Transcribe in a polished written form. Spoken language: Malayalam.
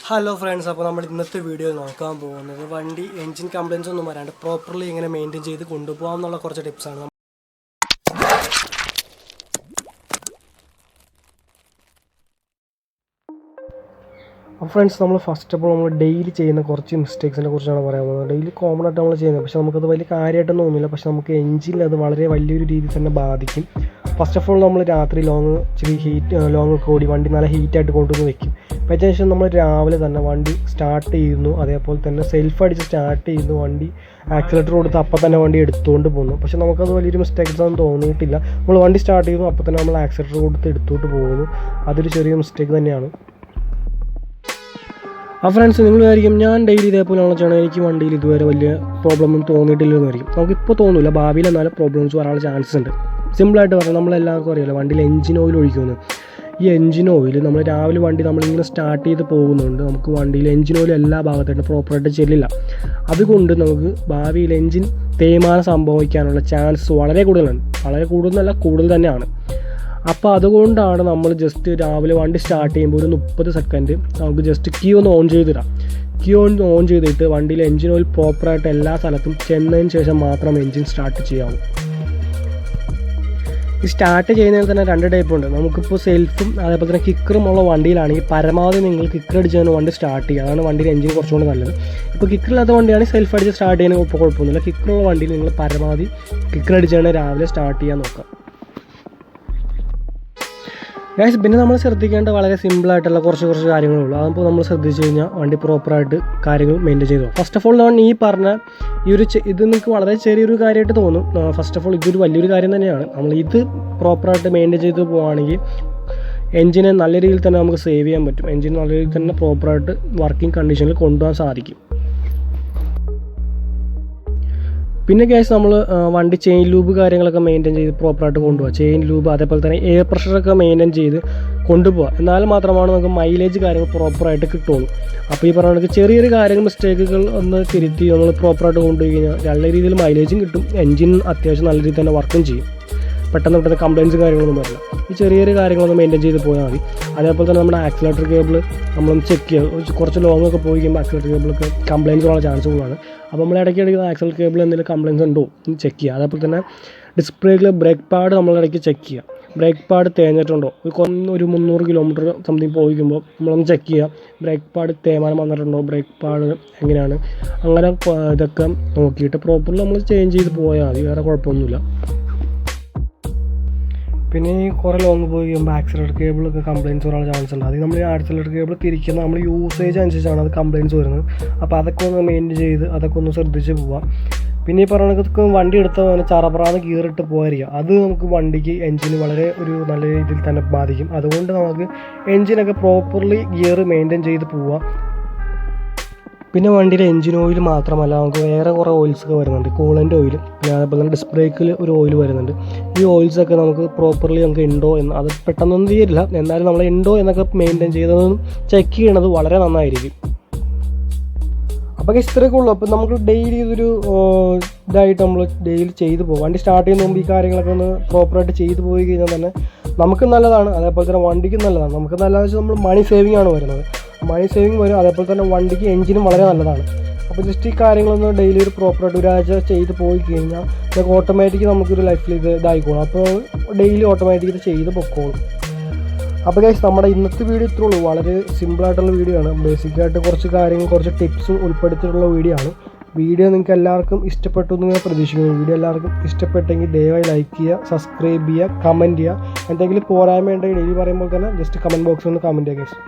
Hello friends, അപ്പോൾ നമ്മൾ ഇന്നത്തെ വീഡിയോയിൽ നോക്കാൻ പോകുന്നത് വണ്ടി എഞ്ചിൻ കംപ്ലയിൻസ് ഒന്നും വരാണ്ട് പ്രോപ്പർലി എങ്ങനെ മെയിൻറ്റെയിൻ ചെയ്ത് കൊണ്ടുപോകാം എന്നുള്ള കുറച്ച് ടിപ്സാണ്. അപ്പോൾ ഫ്രണ്ട്സ്, നമ്മൾ ഫസ്റ്റ് ഓഫ് ഓൾ നമ്മൾ ഡെയിലി ചെയ്യുന്ന കുറച്ച് മിസ്റ്റേക്സിനെ കുറിച്ചാണ് പറയാൻ പോകുന്നത്. ഡെയിലി കോമൺ ആയിട്ട് നമ്മൾ ചെയ്യുന്നത്, പക്ഷേ നമുക്കത് വലിയ കാര്യമായിട്ടൊന്നും തോന്നില്ല. പക്ഷേ നമുക്ക് എഞ്ചിനിൽ അത് വളരെ വലിയൊരു രീതിയിൽ തന്നെ ബാധിക്കും. ഫസ്റ്റ് ഓഫ് ഓൾ നമ്മൾ രാത്രി ലോങ് ഒക്കെ ഓടി വണ്ടി നല്ല ഹീറ്റായിട്ട് കൊണ്ടുവന്ന് വെക്കും. അപ്പോൾ അതിനുശേഷം നമ്മൾ രാവിലെ തന്നെ വണ്ടി സ്റ്റാർട്ട് ചെയ്യുന്നു, അതേപോലെ തന്നെ സെൽഫ് അടിച്ച് സ്റ്റാർട്ട് ചെയ്യുന്നു, വണ്ടി ആക്സിലേറ്റർ കൊടുത്ത് അപ്പം തന്നെ വണ്ടി എടുത്തുകൊണ്ട് പോകുന്നു. പക്ഷേ നമുക്കത് വലിയൊരു മിസ്റ്റേക്സ് ഒന്നും തോന്നിയിട്ടില്ല. നമ്മൾ വണ്ടി സ്റ്റാർട്ട് ചെയ്യുന്നു, അപ്പം തന്നെ നമ്മൾ ആക്സിലേറ്റർ കൊടുത്ത് എടുത്തോട്ട് പോകുന്നു. അതൊരു ചെറിയ മിസ്റ്റേക്ക് തന്നെയാണ്. ആ ഫ്രണ്ട്സ്, നിങ്ങൾ വിചാരിക്കും ഞാൻ ഡെയിലി ഇതേപോലെയാണെന്ന് വെച്ചാൽ എനിക്ക് വണ്ടിയിൽ ഇതുവരെ വലിയ പ്രോബ്ലമൊന്നും തോന്നിയിട്ടില്ലെന്ന് വരിക്കും. നമുക്കിപ്പോൾ തോന്നില്ല, ഭാവിയിൽ എന്നാലും പ്രോബ്ലംസ് വരാനുള്ള ചാൻസസ് ഉണ്ട്. സിമ്പിളായിട്ട് പറഞ്ഞാൽ നമ്മളെല്ലാവർക്കും അറിയാമല്ലോ വണ്ടിയിൽ എഞ്ചിൻ ഓയിൽ ഒഴിക്കുമെന്ന്. ഈ എഞ്ചിൻ ഓയിൽ നമ്മൾ രാവിലെ വണ്ടി നമ്മളിങ്ങനെ സ്റ്റാർട്ട് ചെയ്ത് പോകുന്നുണ്ട്, നമുക്ക് വണ്ടിയിൽ എഞ്ചിൻ ഓയിൽ എല്ലാ ഭാഗത്തായിട്ട് പ്രോപ്പറായിട്ട് ചെല്ലില്ല. അതുകൊണ്ട് നമുക്ക് ഭാവിയിൽ എഞ്ചിൻ തേയ്മാനം സംഭവിക്കാനുള്ള ചാൻസ് വളരെ കൂടുതലാണ്. വളരെ കൂടുതലല്ല, കൂടുതൽ തന്നെയാണ്. അപ്പോൾ അതുകൊണ്ടാണ് നമ്മൾ ജസ്റ്റ് രാവിലെ വണ്ടി സ്റ്റാർട്ട് ചെയ്യുമ്പോൾ ഒരു 30 സെക്കൻഡ് നമുക്ക് ജസ്റ്റ് കീ ഒന്ന് ഓൺ ചെയ്തിടാം. കീ ഓൺ ചെയ്തിട്ട് വണ്ടിയിൽ എഞ്ചിൻ ഓയിൽ പ്രോപ്പറായിട്ട് എല്ലാ സ്ഥലത്തും ചെന്നതിന് ശേഷം മാത്രം എഞ്ചിൻ സ്റ്റാർട്ട് ചെയ്യാവൂ. ഈ സ്റ്റാർട്ട് ചെയ്യുന്നതിൽ തന്നെ 2 ടൈപ്പ് ഉണ്ട്. നമുക്കിപ്പോൾ സെൽഫും അതേപോലെ തന്നെ കിക്കറും ഉള്ള വണ്ടിയിലാണെങ്കിൽ പരമാവധി നിങ്ങൾ കിക്കർ അടിച്ചാണ് വണ്ടി സ്റ്റാർട്ട് ചെയ്യുക. അതാണ് വണ്ടിയുടെ എഞ്ചിൻ കുറച്ചുകൂടി നല്ലത്. ഇപ്പോൾ കിക്കറില്ലാത്ത വണ്ടിയാണെങ്കിൽ സെൽഫ് അടിച്ച് സ്റ്റാർട്ട് ചെയ്യുന്നതിന് ഇപ്പോൾ കുഴപ്പമൊന്നുമില്ല. കിക്കറുള്ള വണ്ടിയിൽ നിങ്ങൾ പരമാവധി കിക്കർ അടിച്ചാണ് രാവിലെ സ്റ്റാർട്ട് ചെയ്യാൻ നോക്കുക. ഗൈസ്, പിന്നെ നമ്മൾ ശ്രദ്ധിക്കേണ്ട വളരെ സിമ്പിളായിട്ടുള്ള കുറച്ച് കാര്യങ്ങളുള്ളൂ. അതിപ്പോൾ നമ്മൾ ശ്രദ്ധിച്ചു കഴിഞ്ഞാൽ വണ്ടി പ്രോപ്പറായിട്ട് കാര്യങ്ങൾ മെയിൻറ്റെയിൻ ചെയ്തു. ഫസ്റ്റ് ഓഫ് ഓൾ ഞാൻ ഈ പറഞ്ഞ ഇത് നിങ്ങൾക്ക് വളരെ ചെറിയൊരു കാര്യമായിട്ട് തോന്നും. ഫസ്റ്റ് ഓഫ് ഓൾ ഇതൊരു വലിയൊരു കാര്യം തന്നെയാണ്. നമ്മൾ ഇത് പ്രോപ്പറായിട്ട് മെയിൻറ്റെയിൻ ചെയ്ത് പോവുകയാണെങ്കിൽ എഞ്ചിനെ നല്ല രീതിയിൽ തന്നെ നമുക്ക് സേവ് ചെയ്യാൻ പറ്റും. എഞ്ചിൻ നല്ല രീതിയിൽ തന്നെ പ്രോപ്പറായിട്ട് വർക്കിംഗ് കണ്ടീഷനിൽ കൊണ്ടുപോകാൻ സാധിക്കും. പിന്നെ കേസ് നമ്മൾ വണ്ടി ചെയിൻ ലൂബ് കാര്യങ്ങളൊക്കെ മെയിൻറ്റെയിൻ ചെയ്ത് പ്രോപ്പറായിട്ട് കൊണ്ടുപോകുക. ചെയിൻ ലൂബ് അതേപോലെ തന്നെ എയർ പ്രഷറൊക്കെ മെയിൻറ്റെയിൻ ചെയ്ത് കൊണ്ടുപോകുക. എന്നാൽ മാത്രമാണ് നമുക്ക് മൈലേജ് കാര്യങ്ങൾ പ്രോപ്പറായിട്ട് കിട്ടുള്ളൂ. അപ്പോൾ ഈ പറഞ്ഞ ചെറിയൊരു കാര്യങ്ങൾ മിസ്റ്റേക്കുകൾ ഒന്ന് തിരുത്തി നമ്മൾ പ്രോപ്പറായിട്ട് കൊണ്ടുപോയി കഴിഞ്ഞാൽ നല്ല രീതിയിൽ മൈലേജും കിട്ടും. എഞ്ചിൻ അത്യാവശ്യം നല്ല രീതിയിൽ തന്നെ വർക്കും ചെയ്യും. പെട്ടെന്ന് കംപ്ലയിൻസ് കാര്യങ്ങളൊന്നും വരില്ല. ഈ ചെറിയൊരു കാര്യങ്ങളൊന്ന് മെയിൻറ്റെയിൻ ചെയ്ത് പോയാൽ മതി. അതേപോലെ തന്നെ നമ്മുടെ ആക്സിലേറ്റർ കേബിൾ നമ്മളൊന്ന് ചെക്ക് ചെയ്യുക. കുറച്ച് ലോങ് ഒക്കെ പോയി കഴിയുമ്പോൾ ആക്സിലേറ്റർ കേബിളൊക്കെ കംപ്ലയിൻസ് ഉള്ള ചാൻസ് കൂടുതലാണ്. അപ്പോൾ നമ്മൾ ഇടയ്ക്ക് ആക്സിലേറ്റർ കേബിൾ എന്തെങ്കിലും കംപ്ലയിൻസ് ഉണ്ടോ എന്ന് ചെക്ക് ചെയ്യുക. അതേപോലെ തന്നെ ഡിസ്പ്ലേയിൽ ബ്രേക്ക് പാഡ് നമ്മളിടയ്ക്ക് ചെക്ക് ചെയ്യുക. ബ്രേക്ക് പാഡ് തേഞ്ഞിട്ടുണ്ടോ, ഒരു 300 കിലോമീറ്റർ സംതിങ് പോയിക്കുമ്പോൾ നമ്മളൊന്ന് ചെക്ക് ചെയ്യുക. ബ്രേക്ക് പാഡ് തേയ്മാനം വന്നിട്ടുണ്ടോ, ബ്രേക്ക് പാഡ് എങ്ങനെയാണ്, അങ്ങനെ ഇതൊക്കെ നോക്കിയിട്ട് പ്രോപ്പർലി നമ്മൾ ചേഞ്ച് ചെയ്ത് പോയാൽ മതി. വേറെ കുഴപ്പമൊന്നുമില്ല. പിന്നെ ഈ കുറേ ലോങ് പോയി കഴിയുമ്പോൾ ആക്സിലേറ്റർ കേബിളൊക്കെ കംപ്ലയിൻസ് വരാനുള്ള ചാൻസ് ഉണ്ട്. അത് നമ്മൾ ആക്സിലേറ്റർ കേബിൾ തിരിക്കുന്ന നമ്മൾ യൂസേജ് അനുസരിച്ചാണ് അത് കംപ്ലയിൻസ് വരുന്നത്. അപ്പോൾ അതൊക്കെ ഒന്ന് മെയിൻറ്റെയിൻ ചെയ്ത് അതൊക്കെ ഒന്ന് ശ്രദ്ധിച്ച് പോവാം. പിന്നെ ഈ പറയുന്നതൊക്കെ വണ്ടി എടുത്താൽ ചറപറാന്ന് ഗിയറിട്ട് പോകാതിരിക്കുക. അത് നമുക്ക് വണ്ടിക്ക് എഞ്ചിന് വളരെ ഒരു നല്ല രീതിയിൽ തന്നെ ബാധിക്കും. അതുകൊണ്ട് നമുക്ക് എഞ്ചിനൊക്കെ പ്രോപ്പർലി ഗിയർ മെയിൻറ്റെയിൻ ചെയ്ത് പോവാം. പിന്നെ വണ്ടിയുടെ എഞ്ചിൻ ഓയിൽ മാത്രമല്ല, നമുക്ക് വേറെ കുറേ ഓയിൽസൊക്കെ വരുന്നുണ്ട്. കൂളൻ്റ് ഓയിൽ, പിന്നെ അതേപോലെ തന്നെ ഡിസ്ക് ബ്രേക്കിൽ ഒരു ഓയിൽ വരുന്നുണ്ട്. ഈ ഓയിൽസൊക്കെ നമുക്ക് പ്രോപ്പർലി നമുക്ക് ഉണ്ടോ എന്ന്, അത് പെട്ടെന്നൊന്നും തീരില്ല, എന്നാലും നമ്മൾ ഉണ്ടോ എന്നൊക്കെ മെയിൻറ്റെയിൻ ചെയ്തതൊന്നും ചെക്ക് ചെയ്യണത് വളരെ നന്നായിരിക്കും. അപ്പോൾ ഇത്രയൊക്കെ ഉള്ളൂ. അപ്പോൾ നമുക്ക് ഡെയിലി ഇതൊരു ഇതായിട്ട് നമ്മൾ ഡെയിലി ചെയ്തു പോകും. വണ്ടി സ്റ്റാർട്ട് ചെയ്യുന്ന മുമ്പ് ഈ കാര്യങ്ങളൊക്കെ ഒന്ന് പ്രോപ്പറായിട്ട് ചെയ്തു പോയി കഴിഞ്ഞാൽ തന്നെ നമുക്ക് നല്ലതാണ്. അതേപോലെ തന്നെ വണ്ടിക്കും നല്ലതാണ്. നമുക്ക് നല്ലതെന്ന് വെച്ചാൽ നമ്മൾ മണി സേവിങ് ആണ് വരുന്നത്. മണി സേവിങ് വരും. അതേപോലെ തന്നെ വണ്ടിക്ക് എഞ്ചിനും വളരെ നല്ലതാണ്. അപ്പോൾ ജസ്റ്റ് ഈ കാര്യങ്ങളൊന്ന് ഡെയിലി ഒരു പ്രോപ്പറായിട്ട് ഒരാഴ്ച ചെയ്ത് പോയി കഴിഞ്ഞാൽ നമുക്ക് ഓട്ടോമാറ്റിക് നമുക്കൊരു ലൈഫിൽ ഇതായിക്കോളും. അപ്പോൾ ഡെയിലി ഓട്ടോമാറ്റിക് ഇത് ചെയ്ത് പൊക്കോളും. അപ്പോൾ ഗൈസ്, നമ്മുടെ ഇന്നത്തെ വീഡിയോ ഇത്രേ ഉള്ളൂ. വളരെ സിമ്പിളായിട്ടുള്ള വീഡിയോ ആണ്. ബേസിക്കായിട്ട് കുറച്ച് കാര്യങ്ങൾ, കുറച്ച് ടിപ്സും ഉൾപ്പെടുത്തിയിട്ടുള്ള വീഡിയോ ആണ്. വീഡിയോ നിങ്ങൾക്ക് എല്ലാവർക്കും ഇഷ്ടപ്പെട്ടു എന്ന് ഞാൻ പ്രതീക്ഷിക്കുന്നു. വീഡിയോ എല്ലാവർക്കും ഇഷ്ടപ്പെട്ടെങ്കിൽ ദയവായി ലൈക്ക് ചെയ്യുക, സബ്സ്ക്രൈബ് ചെയ്യുക, കമൻറ്റ് ചെയ്യുക. എന്തെങ്കിലും പോരായ്മ ഉണ്ടെങ്കിൽ ഡെയിലി പറയുമ്പോൾ തന്നെ ജസ്റ്റ് കമൻറ്റ് ബോക്സിൽ ഒന്ന് കമൻറ്റ് ചെയ്യുക ഗൈസ്.